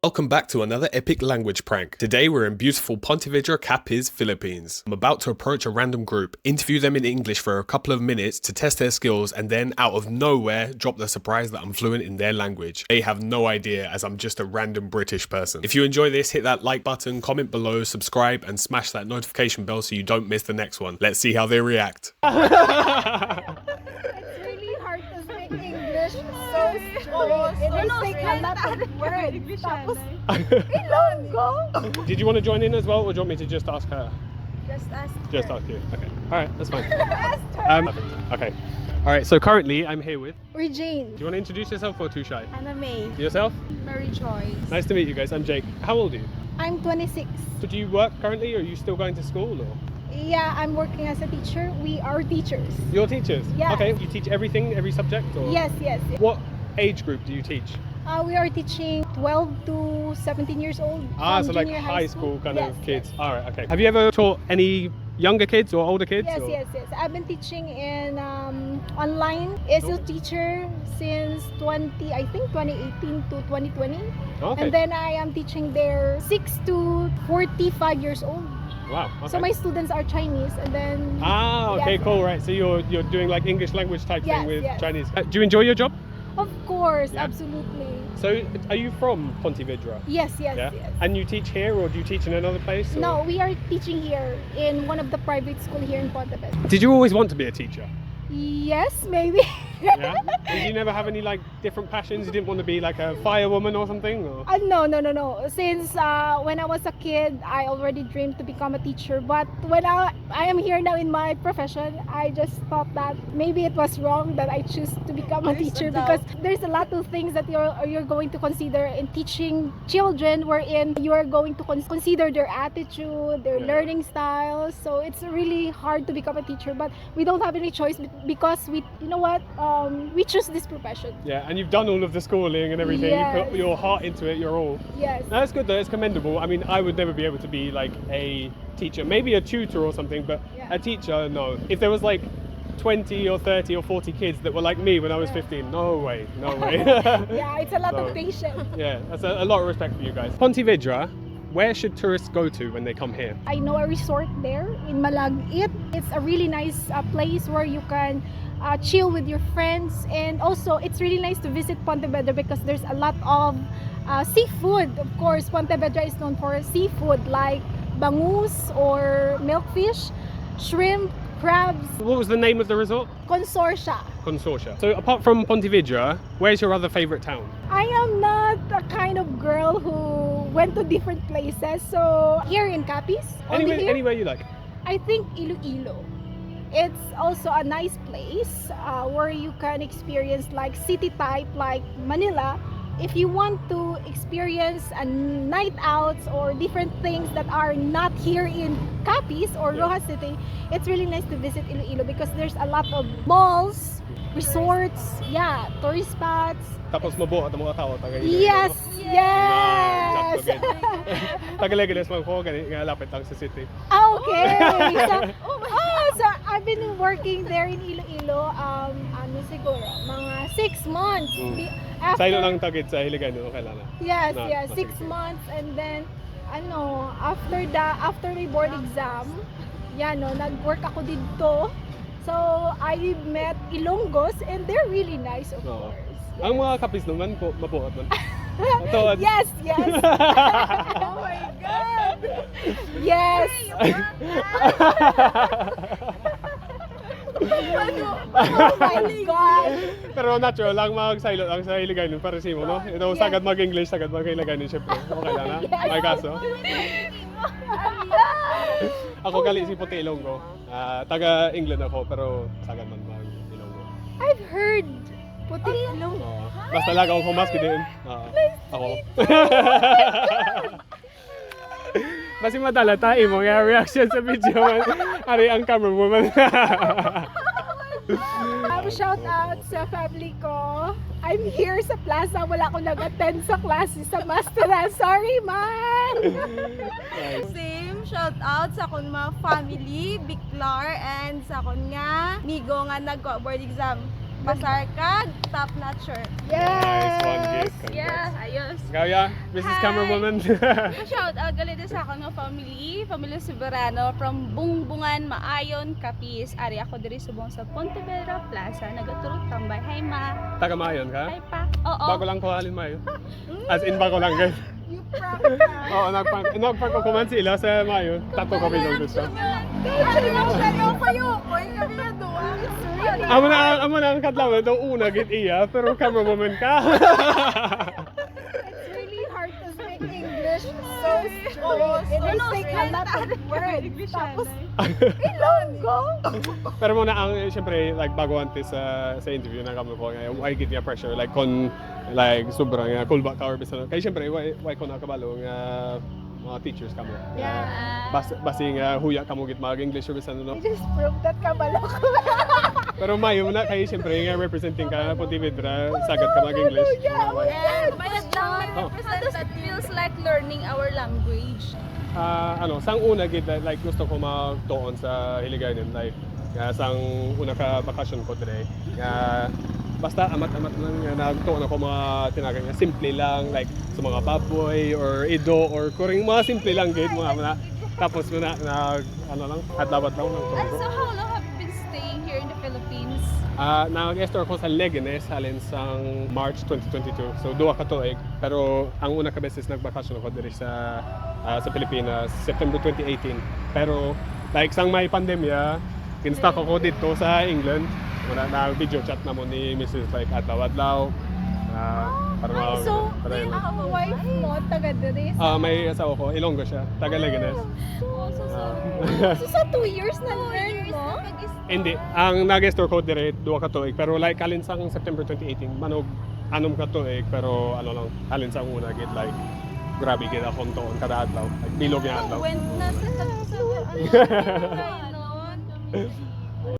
Welcome back to another epic language prank. Today we're in beautiful Pontevedra, Capiz, Philippines. I'm about to approach a random group, interview them in English for a couple of minutes to test their skills, and then out of nowhere drop the surprise that I'm fluent in their language. They have no idea, as I'm just a random British person. If you enjoy this, hit that like button, comment below, subscribe, and smash that notification bell so you don't miss the next one. Let's see how they react. It's really hard to speak English so straight. It is like a lot of words. Tapos, Ilonggo. Did you want to join in as well, or do you want me to just ask her? Just ask Just her. ask you. Okay. Alright, that's fine. Ask her. Okay. Alright, so currently I'm here with... Regine. Do you want to introduce yourself or too shy? Anna May. Yourself? Mary Joyce. Nice to meet you guys. I'm Jake. How old are you? I'm 26. So do you work currently, or are you still going to school, or? Yeah, I'm working as a teacher. We are teachers. You're teachers? Yeah. Okay, you teach everything, every subject, or? Yes. What age group do you teach? We are teaching 12 to 17 years old. from So like junior high school kind Yes, of kids. yes. Alright, okay. Have you ever taught any younger kids or older kids? Yes, or? yes. I've been teaching in online ESL teacher since 2018 to 2020. Okay. And then I am teaching there 6 to 45 years old. Wow. Okay. So my students are Chinese, and then Okay, yes, cool, right. So you're doing like English language type Yes, thing with yes. Chinese. Do you enjoy your job? of course, Yeah. absolutely. So are you from Pontevedra? Yes. Yeah. And you teach here, or do you teach in another place? Or? No, we are teaching here in one of the private school here in Pontevedra. Did you always want to be a teacher? Yes, maybe. Yeah. Did you never have any like different passions? You didn't want to be like a firewoman or something? Or? No. Since when I was a kid, I already dreamed to become a teacher. But when I am here now in my profession, I just thought that maybe it was wrong that I choose to become a teacher, because there's a lot of things that you're going to consider in teaching children, wherein you are going to consider their attitude, their Yeah. learning styles. So it's really hard to become a teacher, but we don't have any choice because we choose this profession. Yeah, and you've done all of the schooling and everything. You put Yes. your heart into it. You're all. Yes. That's good though. It's commendable. I mean, I would never be able to be like a teacher. Maybe a tutor or something, but Yeah. a teacher, no. If there was like 20 or 30 or 40 kids that were like me when I was 15, no way. Yeah, it's a lot So- of patience. Yeah, that's a lot of respect for you guys. Pontevedra, where should tourists go to when they come here? I know a resort there in Malagit. It's a really nice place where you can chill with your friends, and also it's really nice to visit Pontevedra because there's a lot of seafood. Of course, Pontevedra is known for seafood like bangus or milkfish, shrimp, crabs, What was the name of the resort? consortia. Consortia. So apart from Pontevedra, where's your other favorite town? I am not the kind of girl who went to different places. So here in Capiz, Anywhere you like. I think Iloilo. It's also a nice place where you can experience like city type like Manila. If you want to experience a night outs or different things that are not here in Capiz or Yeah. Rojas City, it's really nice to visit Iloilo because there's a lot of malls, resorts, tourist spots. Tapos mabuhat ang mga tao. Yes. Tagalegalis man ko, nga lapit lang sa city. Okay. So I've been working there in Iloilo, siguro, mga 6 months. Sa ilo lang tagid sa Hiligaynon, okay lang na. Yes, Na- 6 sige. months, and then after my board exam, nag-work ako dito. So I met Ilonggos, and they're really nice, of Oo. course. Ang mga kapis naman po, mabuhat man. Ito, Yes. Oh my God! Yes. Oh my God. Pero natural lang mag-silot lang sa Hiligaynon para si mo, no? Ito, Yes. sagad mag-English, sagad mag-Hiligaynon, syempre. Okay lang na? Yes. May kaso? Ako gali si Puti Ilonggo. Taga-England ako, pero sagad man mag-Ilonggo. I've heard puti ilong. Basta talaga akong humaski din. Ako. Kasi madala tayo mo nga reaction sa video man. Ari ang camera mo man. Shout out sa family ko. I'm here sa plaza. Wala akong nag-attend sa classes sa Mastera. Sorry, man! Same, shout out sa akong mga family, Biclar, and sa akong nga migo nga nagko board exam. Pasar kag top notch shirt. Nice one, Yes! gift. Yeah, ayos. Ikaw, yeah, Mrs. Hi. Camerawoman. Shout out galit sa ako ng family Soberano from Bungbungan, Maayon, Capiz. Ari ako diri subong sa Pontevedra Plaza. Nagaturot tambay. Hi ma. Taga Mayon ka? Hi pa. Oo. Bago lang ko halin Mayon. As in, bago lang guys. You prank us. Oo, nagprank ko man sila sa Mayon. Tato kami lang gusto. Amo na ang kadlaw ito una git iya pero camerawoman ka. It's really hard to speak English so straight. And I say a lot of words. Tapos, Ilonggo. Pero muna ang syempre like bago antes sa interview na kamo ko ngayon, why git niya pressure like kon like sobrang kulba ka or bisan. Kay syempre why ko nakabalo nga mga teachers kamo. Yeah. Basing huya kamo git mag English or bisan no. I just proved that kabalo ko. Pero mayo na kay syempre nga representing ka Pontevedra sagad ka mag English. And may represent that feels like learning our language. Sang una gid like gusto ko magtuon sa Hiligaynon like sang una ka bakasyon ko dire. Basta amat-amat lang nagtuon ako mga tinagan nga simple lang like sa mga baboy or ido or kuring mga simple lang gid mga tapos muna lang adlawat lang ng And so how long have you been staying here in the Philippines? Nag-store ko sa Leganes halin sang March 2022. So duwa ka tuig. Pero ang una ka beses nagbakasyon ako diri sa Pilipinas September 2018. Pero like sang may pandemya, kinstock ako dito sa England. Wala na video chat na mo ni Mrs. like adlaw-adlaw. Para So, para yun. ang wife mo, taga diri. May asawa ko, Ilonggo siya, taga Leganes. So, sa 2 years na learn mo? Hindi, ang nag-store ko dire duwa ka tuig pero like halin sang September 2018 manog anom ka tuig pero lang halin sang una gid like grabe gid akong tuon kada adlaw like bilog nga adlaw. Went na sa